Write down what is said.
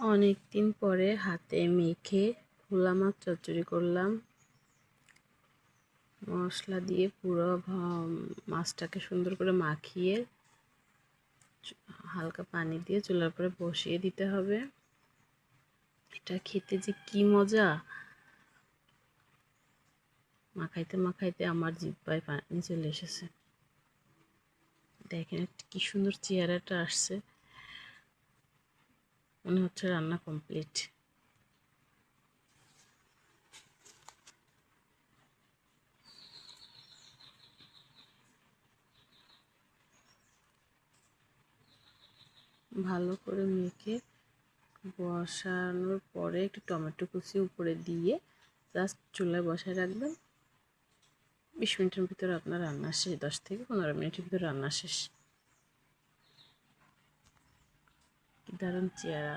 অনেক দিন পরে হাতে মেখে ভোলা মাছ চচ্চড়ি করলাম। মশলা দিয়ে পুরো মাছটাকে সুন্দর করে মাখিয়ে হালকা পানি দিয়ে চুলার উপরে বসিয়ে দিতে হবে। এটা খেতে যে কি মজা! মাখাইতে মাখাইতে আমার জিহ্বায় পানি চলে এসেছে। দেখেন কি সুন্দর চেহারাটা আসছে, মনে হচ্ছে রান্না কমপ্লিট। ভালো করে মেখে বসানোর পরে একটু টমেটো কুচি উপরে দিয়ে জাস্ট চুলায় বসায় রাখবেন। 20 মিনিটের ভিতরে আপনার রান্না শেষ, 10 থেকে 15 মিনিটের ভিতরে রান্না শেষ। কি দারুণ চেহারা!